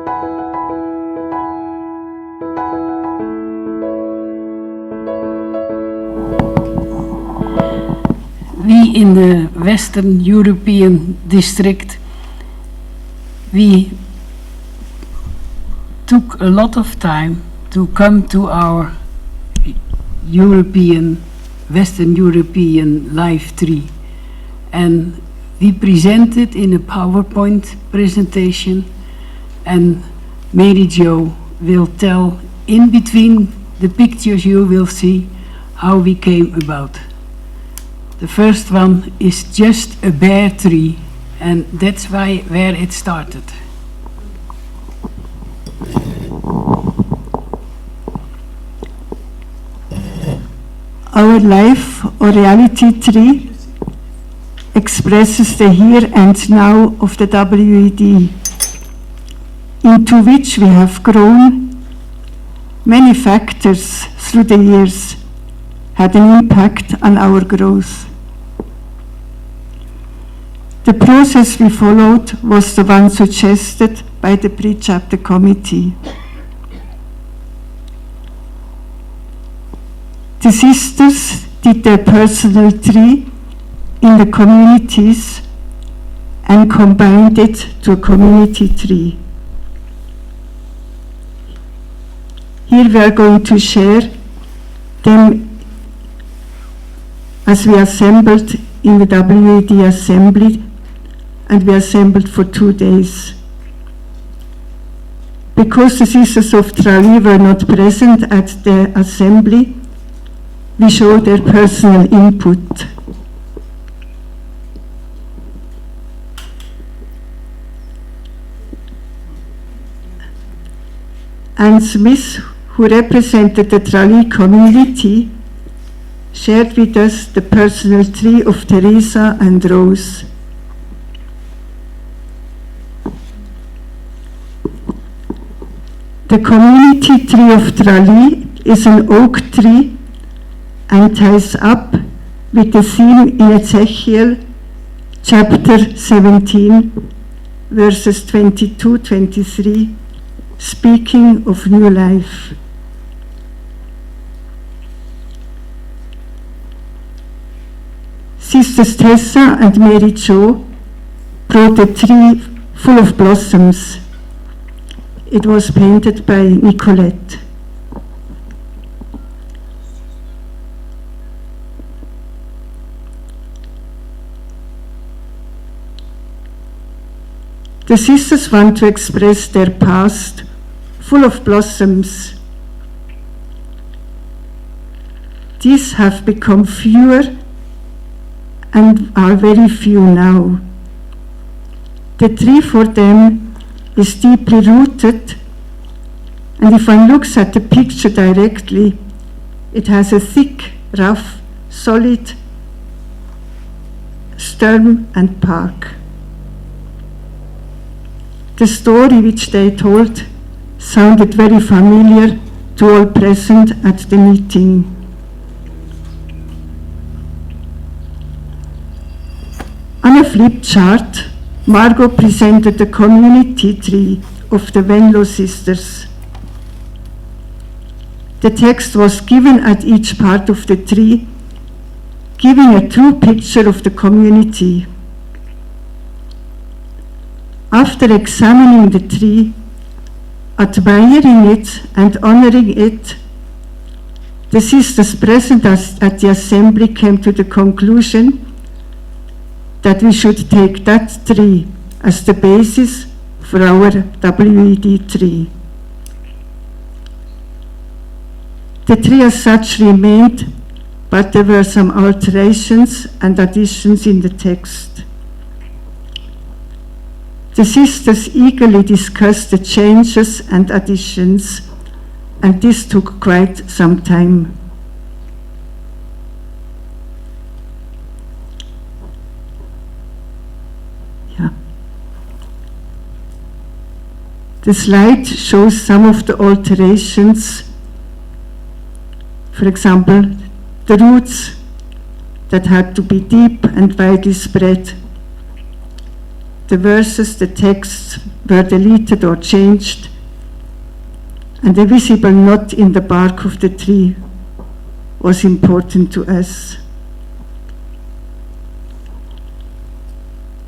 We in the Western European district, we took a lot of time to come to our Western European Live tree, and we presented in a PowerPoint presentation, and Mary Jo will tell in between the pictures you will see how we came about. The first one is just a bare tree, and that's where it started. Our life or reality tree expresses the here and now of the WED, into which we have grown. Many factors through the years had an impact on our growth. The process we followed was the one suggested by the pre-chapter committee. The sisters did their personal tree in the communities and combined it to a community tree. Here we are going to share them as we assembled in the WED assembly, and we assembled for 2 days. Because the Sisters of Tralee were not present at the assembly, we show their personal input. Anne Smith, who represented the Tralee community, shared with us the personal tree of Teresa and Rose. The community tree of Tralee is an oak tree and ties up with the theme in Ezekiel chapter 17, verses 22-23, speaking of new life. Sisters Tessa and Mary Jo brought a tree full of blossoms. It was painted by Nicolette. The sisters want to express their past, full of blossoms. These have become fewer and are very few now. The tree for them is deeply rooted, and if one looks at the picture directly, it has a thick, rough, solid stem and bark. The story which they told sounded very familiar to all present at the meeting. On a flip chart, Margot presented the community tree of the Venlo sisters. The text was given at each part of the tree, giving a true picture of the community. After examining the tree, admiring it and honoring it, the sisters present at the assembly came to the conclusion that we should take that tree as the basis for our WED tree. The tree as such remained, but there were some alterations and additions in the text. The sisters eagerly discussed the changes and additions, and this took quite some time. The slide shows some of the alterations. For example, the roots that had to be deep and widely spread. The verses, the texts were deleted or changed, and a visible knot in the bark of the tree was important to us.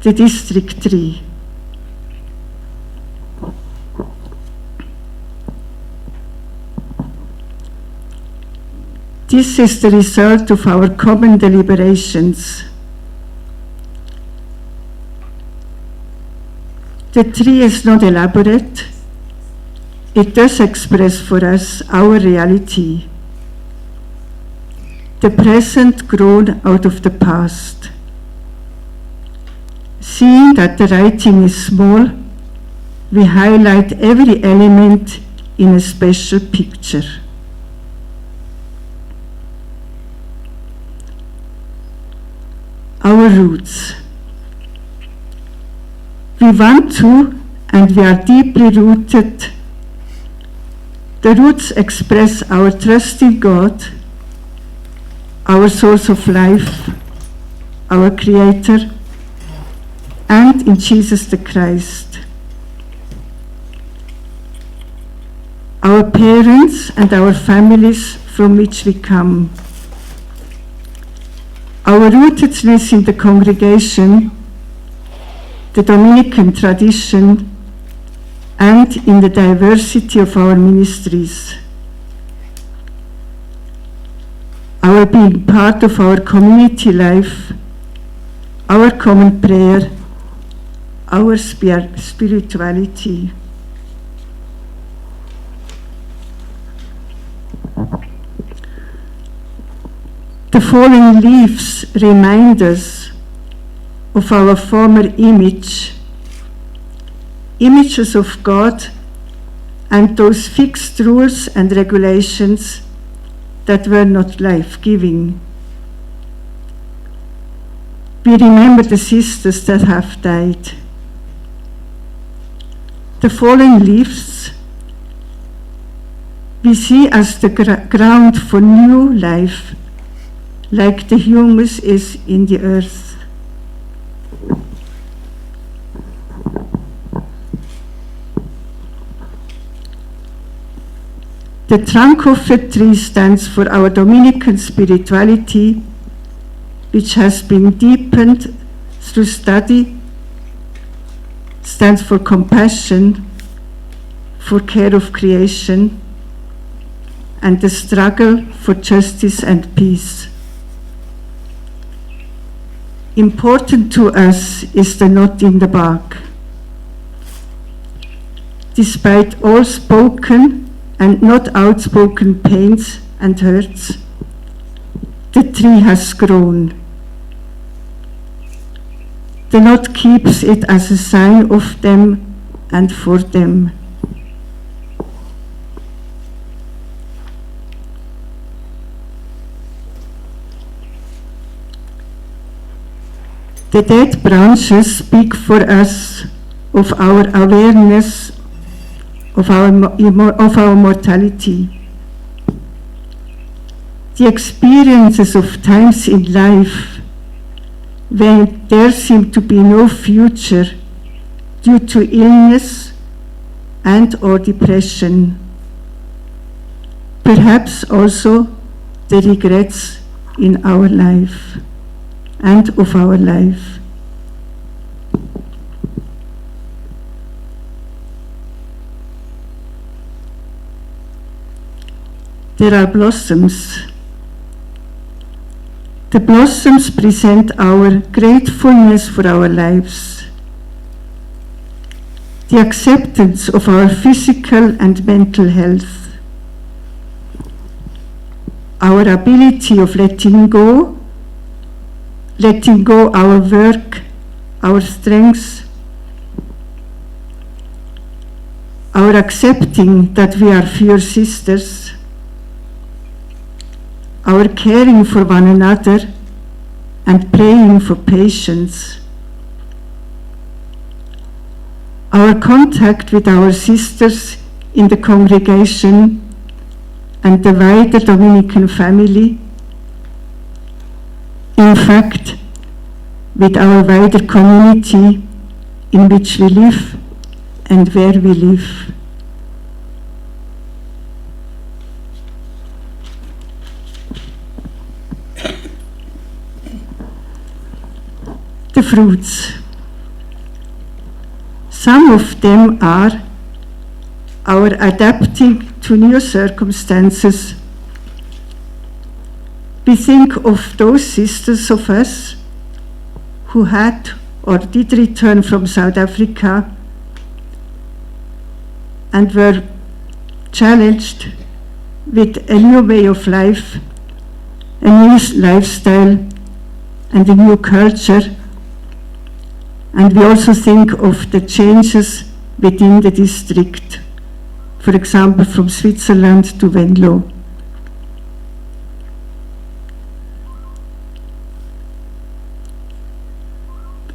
The district tree. This is the result of our common deliberations. The tree is not elaborate. It does express for us our reality, the present grown out of the past. Seeing that the writing is small, we highlight every element in a special picture. Our roots. We want to, and we are deeply rooted. The roots express our trust in God, our source of life, our Creator, and in Jesus the Christ. Our parents and our families from which we come. Our rootedness in the congregation, the Dominican tradition, and in the diversity of our ministries. Our being part of our community life, our common prayer, our spirituality. The fallen leaves remind us of our former images of God and those fixed rules and regulations that were not life-giving. We remember the sisters that have died. The fallen leaves we see as the ground for new life, like the humus is in the earth. The trunk of the tree stands for our Dominican spirituality, which has been deepened through study, stands for compassion, for care of creation, and the struggle for justice and peace. Important to us is the knot in the bark. Despite all spoken and not outspoken pains and hurts, the tree has grown. The knot keeps it as a sign of them and for them. The dead branches speak for us of our awareness of our mortality. The experiences of times in life when there seemed to be no future due to illness and or depression. Perhaps also the regrets in our life and of our life. There are blossoms. The blossoms present our gratefulness for our lives, the acceptance of our physical and mental health, our ability of letting go our work, our strengths, our accepting that we are fewer sisters, our caring for one another and praying for patience, our contact with our sisters in the congregation and the wider Dominican family, in fact, with our wider community in which we live and where we live. The fruits. Some of them are our adapting to new circumstances. We think of those sisters of us who had or did return from South Africa and were challenged with a new way of life, a new lifestyle, and a new culture. And we also think of the changes within the district, for example, from Switzerland to Venlo.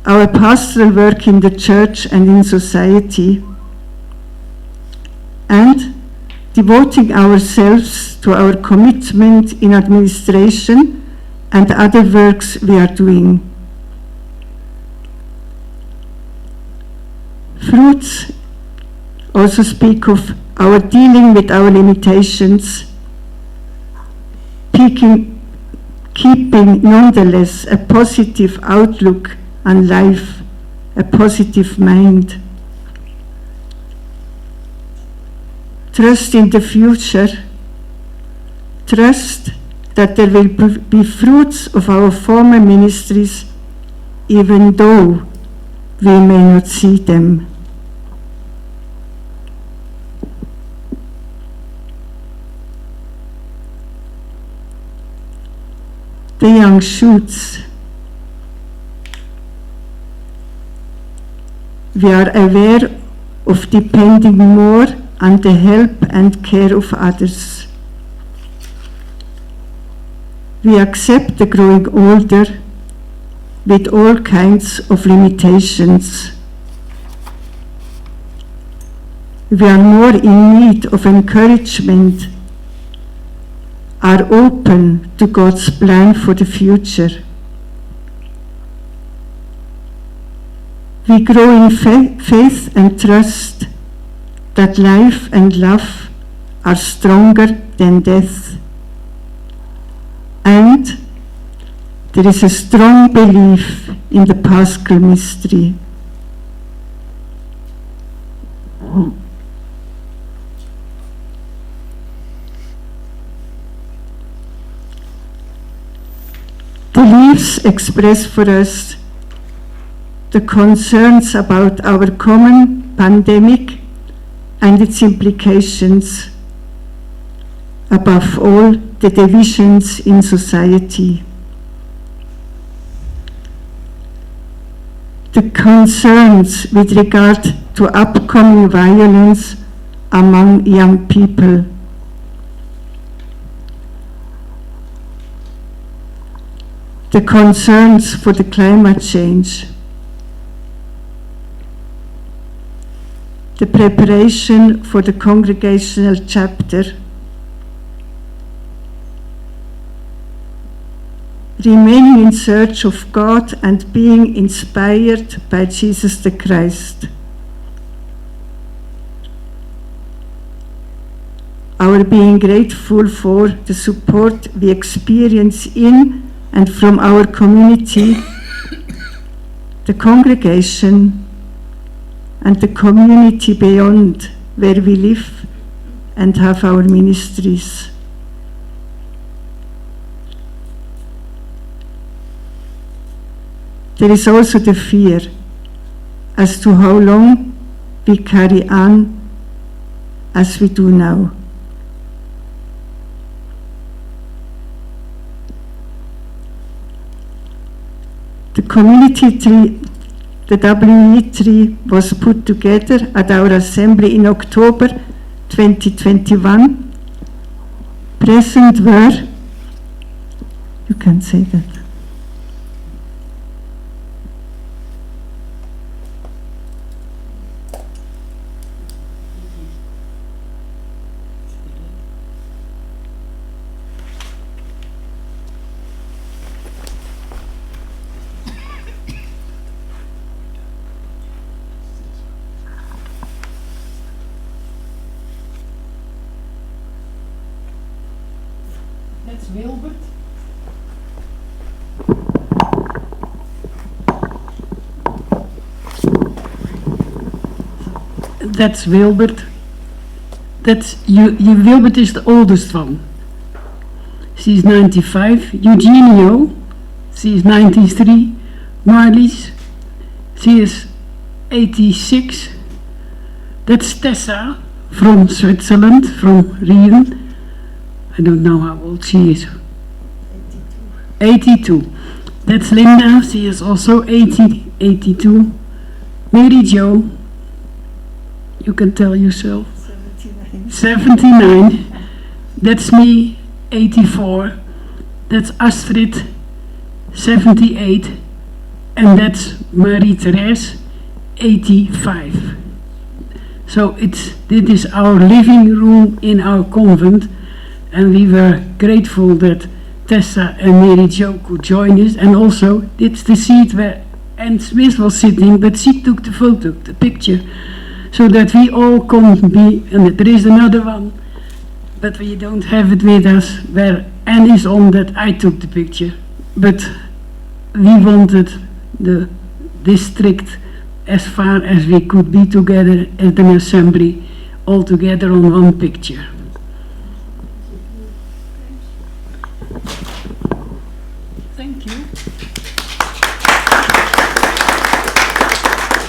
Our pastoral work in the church and in society, and devoting ourselves to our commitment in administration and other works we are doing. Fruits also speak of our dealing with our limitations, keeping nonetheless a positive outlook on life, a positive mind. Trust in the future, trust that there will be fruits of our former ministries, even though we may not see them. The young shoots. We are aware of depending more on the help and care of others. We accept the growing older with all kinds of limitations. We are more in need of encouragement, are open to God's plan for the future. We grow in faith and trust that life and love are stronger than death. And there is a strong belief in the Paschal mystery. The leaves express for us the concerns about our common pandemic and its implications, above all, the divisions in society. The concerns with regard to upcoming violence among young people. The concerns for the climate change. The preparation for the congregational chapter. Remaining in search of God and being inspired by Jesus the Christ. Our being grateful for the support we experience in and from our community, the congregation, and the community beyond where we live and have our ministries. There is also the fear as to how long we carry on as we do now. The community tree, the WE tree, was put together at our assembly in October 2021. Present were, you can say that. That's Wilbert. That's Wilbert. That's Wilbert is the oldest one. She's 95. Eugenio, she is 93. Marlies, she is 86. That's Tessa from Switzerland, from Rien. I don't know how old she is. 82. That's Linda, she is also 82. Mary Jo, you can tell yourself. 79. That's me, 84. That's Astrid, 78. And that's Marie-Therese, 85. So this is our living room in our convent, and we were grateful that Tessa and Mary Jo could join us. And also, it's the seat where Anne Smith was sitting, but she took the photo, the picture, so that we all can be, and there is another one, but we don't have it with us, where Anne is on that I took the picture. But we wanted the district as far as we could be together at an assembly, all together on one picture.